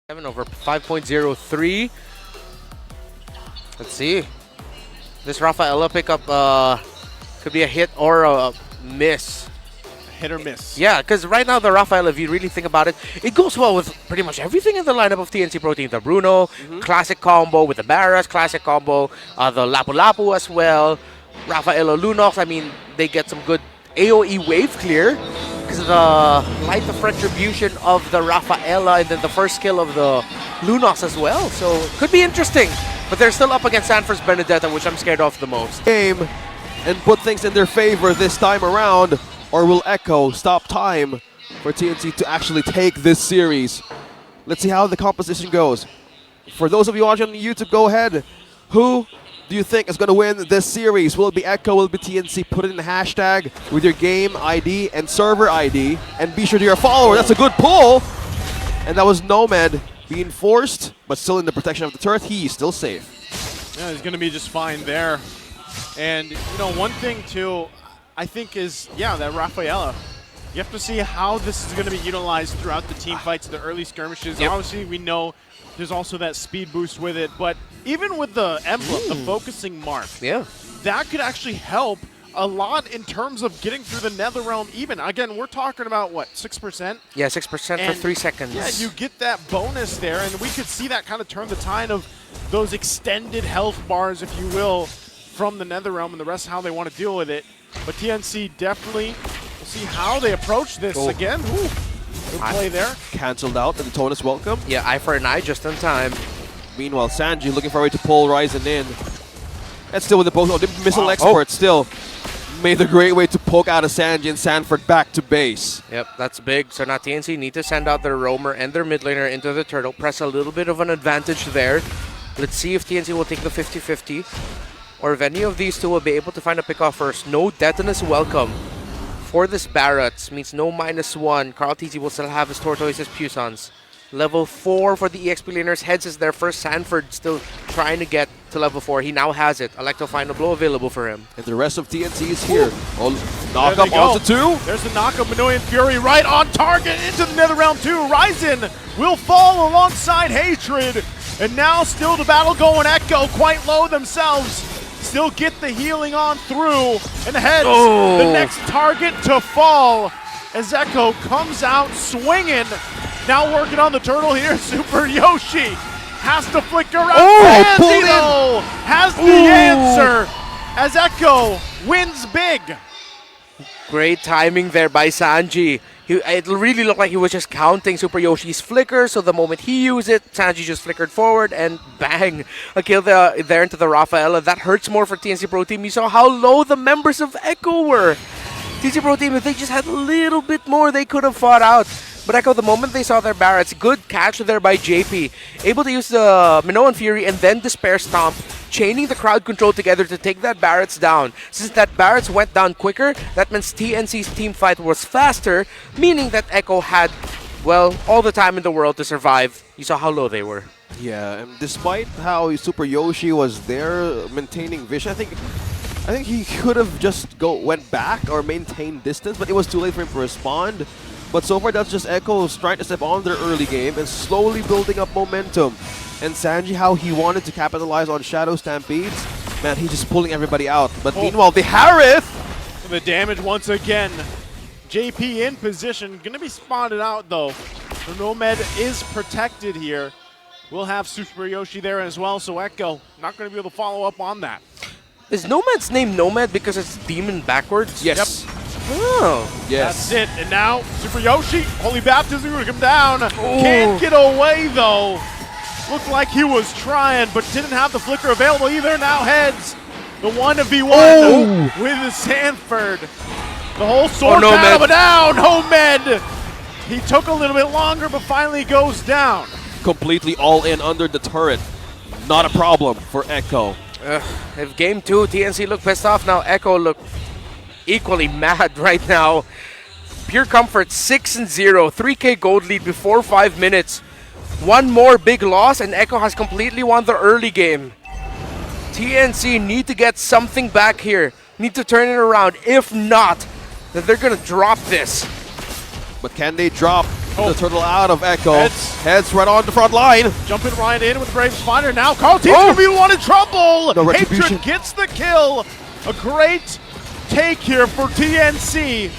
over 5.03. Let's see. This Rafaela pickup could be a hit or a miss. Hit or miss. Yeah, because right now the Rafaela, if you really think about it, it goes well with pretty much everything in the lineup of TNC Protein. The Bruno, classic combo with the Barras, classic combo, the Lapu Lapu as well. Rafaela Lunox, I mean, they get some good AoE wave clear because of the Light of Retribution of the Rafaela and then the first skill of the Lunox as well. So it could be interesting, but they're still up against Sanford's Benedetta, which I'm scared of the most. Game and put things in their favor this time around, or will Echo stop time for TNC to actually take this series? Let's see how the composition goes. For those of you watching on YouTube, go ahead. Who do you think is going to win this series? Will it be Echo? Will it be TNC? Put it in the hashtag with your game ID and server ID. And be sure to be a follower. That's a good pull. And that was Nomad being forced, but still in the protection of the turret. He's still safe. Yeah, he's going to be just fine there. And, you know, one thing, too, I think is, yeah, that Rafaela. You have to see how this is going to be utilized throughout the team fights, the early skirmishes. Yep. Obviously, we know there's also that speed boost with it. But even with the emblem, the focusing mark, that could actually help a lot in terms of getting through the Netherrealm even. Again, we're talking about, what, 6%? Yeah, 6% for 3 seconds. Yeah, you get that bonus there, and we could see that kind of turn the tide of those extended health bars, if you will, from the Netherrealm and the rest of how they want to deal with it. But TNC definitely will see how they approach this again. Ooh, good play there. Cancelled out, and Tonus welcome. Yeah, eye for an eye just in time. Meanwhile, Sanji looking for a way to pull Ryzen in. And still with the both. Oh, the missile export still made the great way to poke out of Sanji and Sanford back to base. Yep, that's big. So now TNC need to send out their roamer and their mid laner into the turtle. Press a little bit of an advantage there. Let's see if TNC will take the 50-50. Or if any of these two will be able to find a pick off first. No Detonus welcome for this Barrett. Means no -1. Carl TZ will still have his Tortoises Pusons. Level 4 for the EXP laners. Heads is their first. Sanford still trying to get to level 4. He now has it. Electro Final Blow available for him. And the rest of TNC is here. Oh, knock up onto 2. There's the knock up. Minoan Fury right on target into the Netherrealm 2. Ryzen will fall alongside Hatred. And now still the battle going. Echo quite low themselves. Still get the healing on through. And Heads, the next target to fall as Echo comes out swinging. Now working on the turtle here, Super Yoshi has to flicker out. Bandito has the answer as Echo wins big. Great timing there by Sanji. It really looked like he was just counting Super Yoshi's flicker, so the moment he used it, Sanji just flickered forward and bang, a kill there into the Rafaela. That hurts more for TNC Pro Team. You saw how low the members of Echo were. TNC Pro Team, if they just had a little bit more, they could have fought out. But Echo, the moment they saw their Barretts, good catch there by JP. Able to use the Minoan Fury and then Despair Stomp, chaining the crowd control together to take that Barretts down. Since that Barretts went down quicker, that means TNC's team fight was faster, meaning that Echo had, well, all the time in the world to survive. You saw how low they were. Yeah, and despite how Super Yoshi was there maintaining vision, I think he could have just went back or maintained distance, but it was too late for him to respond. But so far, that's just Echo's trying to step on their early game and slowly building up momentum. And Sanji, how he wanted to capitalize on Shadow Stampedes, man, he's just pulling everybody out. But meanwhile, the Harith! The damage once again. JP in position, gonna be spotted out though. The Nomad is protected here. We'll have Super Yoshi there as well, so Echo not gonna be able to follow up on that. Is Nomad's name Nomad because it's demon backwards? Yes. Yep. Oh. Yes. That's it. And now Super Yoshi, Holy Baptism gonna come down. Can't get away though. Looked like he was trying, but didn't have the flicker available either. Now Heads, the 1v1 with Sanford. The whole sword battle down. Nomad. He took a little bit longer, but finally goes down. Completely all in under the turret. Not a problem for Echo. If game 2, TNC looked pissed off, now Echo look equally mad right now. Pure Comfort 6-0, 3K gold lead before 5 minutes. One more big loss and Echo has completely won the early game. TNC need to get something back here. Need to turn it around. If not, then they're gonna drop this. But can they drop The turtle out of Echo. Heads. Right on the front line. Jumping right in with the Brave Spider. Now Carl T's Oh! going to be the one in trouble. No retribution. Hatred gets the kill. A great take here for TNC.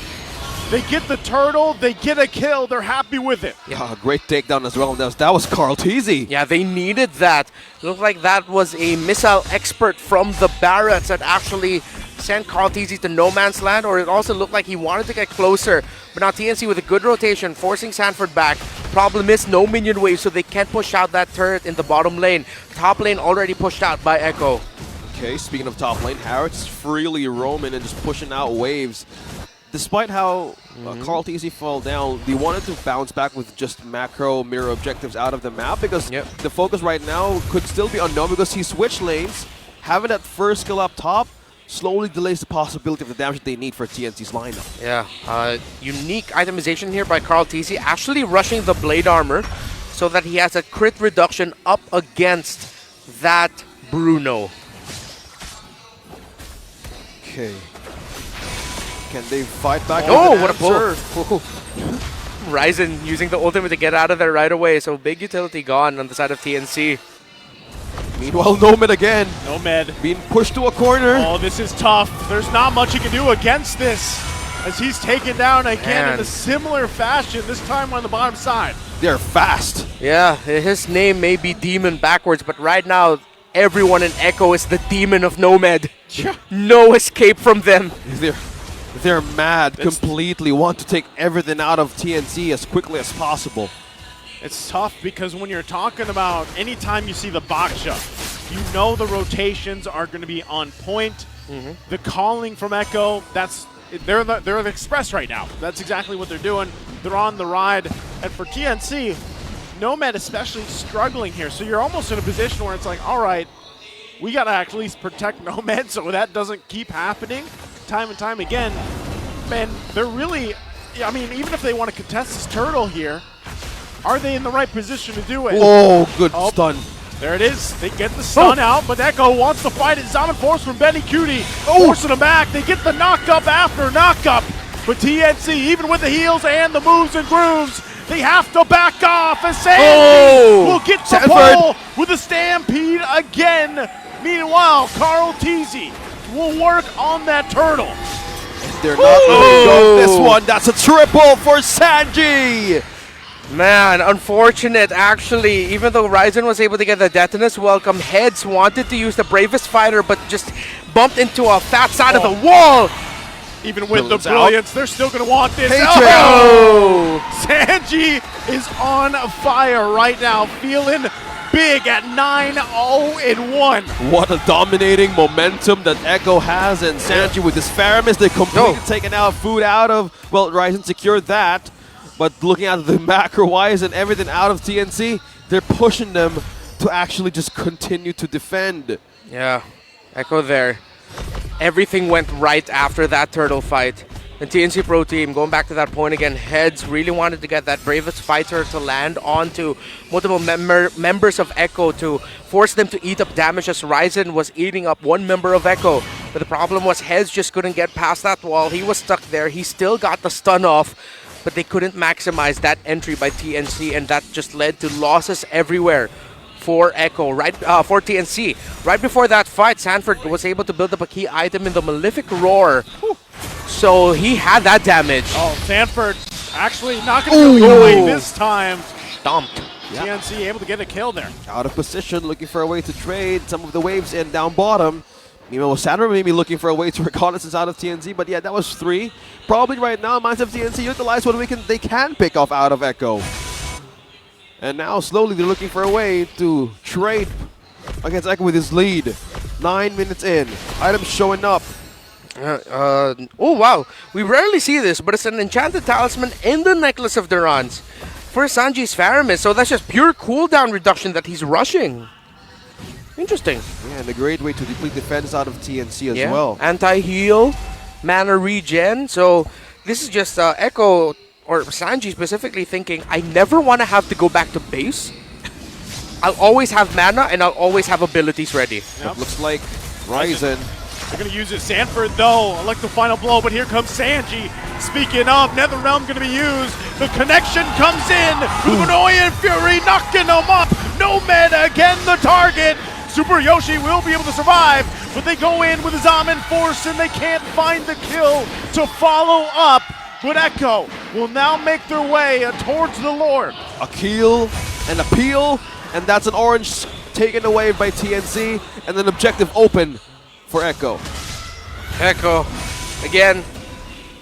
They get the turtle. They get a kill. They're happy with it. Yeah, great takedown as well. That was Carl Teasy. Yeah, they needed that. Looked like that was a missile expert from the Barretts that actually sent Carl Teasy to no man's land, or it also looked like he wanted to get closer. But now TNC with a good rotation, forcing Sanford back. Problem is no minion wave, so they can't push out that turret in the bottom lane. Top lane already pushed out by Echo. Okay, speaking of top lane, Harris freely roaming and just pushing out waves. Despite how Carl Teasy fell down, they wanted to bounce back with just macro mirror objectives out of the map because the focus right now could still be unknown because he switched lanes. Having that first skill up top slowly delays the possibility of the damage they need for TNC's lineup. Yeah, unique itemization here by Carl Teasy, actually rushing the blade armor so that he has a crit reduction up against that Bruno. Okay. Can they fight back? Oh, what a pull. Ryzen using the ultimate to get out of there right away, so big utility gone on the side of TNC. Meanwhile, Nomad again. Nomad being pushed to a corner. Oh, this is tough. There's not much he can do against this as he's taken down again in a similar fashion, this time on the bottom side. They're fast. Yeah, his name may be Demon backwards, but right now, everyone in Echo is the Demon of Nomad. No escape from them. They're mad completely, want to take everything out of TNC as quickly as possible. It's tough because when you're talking about anytime you see the Baksha, you know the rotations are going to be on point. The calling from Echo, they're the express right now. That's exactly what they're doing. They're on the ride. And for TNC, Nomad especially struggling here. So you're almost in a position where it's like, all right, we got to at least protect Nomad so that doesn't keep happening time and time again. Man, they're really, I mean, even if they want to contest this turtle here, are they in the right position to do it? Oh, good stun. There it is. They get the stun out, but Echo wants to fight it. Zaman Force from Benny Cutie, forcing them back. They get the knock up after knock up. But TNC, even with the heals and the moves and grooves, they have to back off. And Sandy will get the pole with a stampede again. Meanwhile, Carl Teasy will work on that turtle. They're not letting go of this one. That's a triple for Sanji. Man, unfortunate actually. Even though Ryzen was able to get the Detonus welcome, Heads wanted to use the Bravest Fighter but just bumped into a fat side of the wall. Even with the brilliance, they're still going to want this. Sanji is on fire right now, feeling big at 9-0-1. What a dominating momentum that Echo has, and Sanji with his Faramis, they completely taken out food out of, well, Ryzen secured that, but looking at the macro-wise and everything out of TNC, they're pushing them to actually just continue to defend. Yeah, Echo there. Everything went right after that turtle fight. The TNC Pro Team, going back to that point again, Heads really wanted to get that Bravest Fighter to land onto multiple members of Echo to force them to eat up damage as Ryzen was eating up one member of Echo. But the problem was Heads just couldn't get past that wall. He was stuck there. He still got the stun off, but they couldn't maximize that entry by TNC, and that just led to losses everywhere for Echo, for TNC. Right before that fight, Sanford was able to build up a key item in the Malefic Roar. So he had that damage. Oh, Sanford actually not going to go away this time. Dumped. TNC able to get a kill there. Out of position, looking for a way to trade some of the waves in down bottom. Meanwhile, Sandra maybe looking for a way to reconnaissance out of TNC, but yeah, that was 3. Probably right now, Minds of TNC utilize what they can pick off out of Echo. And now slowly they're looking for a way to trade against Echo with his lead. 9 minutes in, items showing up. Oh wow, we rarely see this, but it's an enchanted talisman in the Necklace of Durans for Sanji's Faramis, so that's just pure cooldown reduction that he's rushing. Interesting. Yeah, and a great way to deplete defense out of TNC as well. Anti-heal, mana regen, so this is just Echo, or Sanji specifically thinking, I never want to have to go back to base. I'll always have mana and I'll always have abilities ready. Looks like Ryzen They're going to use it. Sanford, though, I like the final blow, but here comes Sanji. Speaking of, NetherRealm going to be used. The connection comes in. Minoan Fury knocking him up. Nomad again the target. Super Yoshi will be able to survive, but they go in with Zaman Force and they can't find the kill to follow up. But Echo will now make their way towards the Lord. A kill and a peel, and that's an orange taken away by TNC, and then objective open for Echo. Echo, again,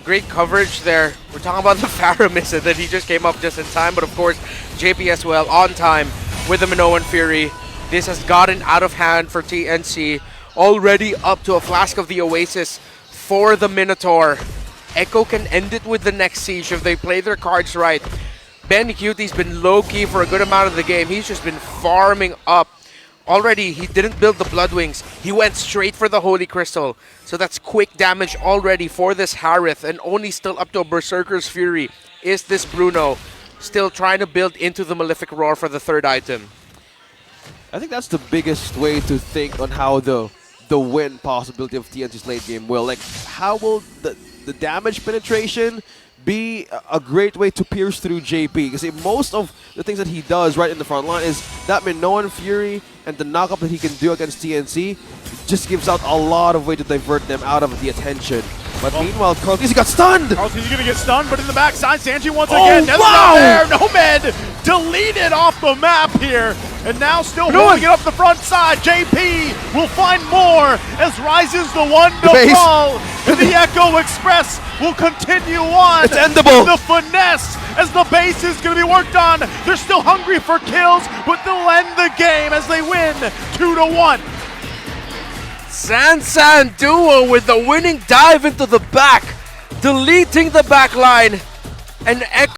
great coverage there. We're talking about the Faramis, and then he just came up just in time, but of course, JP as well on time with the Minoan Fury. This has gotten out of hand for TNC, already up to a Flask of the Oasis for the Minotaur. Echo can end it with the next siege if they play their cards right. Ben Cutie's been low-key for a good amount of the game. He's just been farming up. Already, he didn't build the Blood Wings. He went straight for the Holy Crystal. So that's quick damage already for this Harith, and only still up to a Berserker's Fury is this Bruno. Still trying to build into the Malefic Roar for the third item. I think that's the biggest way to think on how the win possibility of TNC's late game will. Like, how will the damage penetration be a great way to pierce through JP? Because most of the things that he does right in the front line is that Minoan Fury and the knockup that he can do against TNC just gives out a lot of way to divert them out of the attention. But meanwhile, Carltese got stunned! Carltese going to get stunned, but in the backside, Sanji once again. Wow! There, Nomad deleted off the map here. And now still holding it up the front side. JP will find more as Rises the one to fall. And the Echo Express will continue on. It's endable. The finesse as the base is going to be worked on. They're still hungry for kills, but they'll end the game as they win 2-1. San duo with the winning dive into the back, deleting the back line, and Echo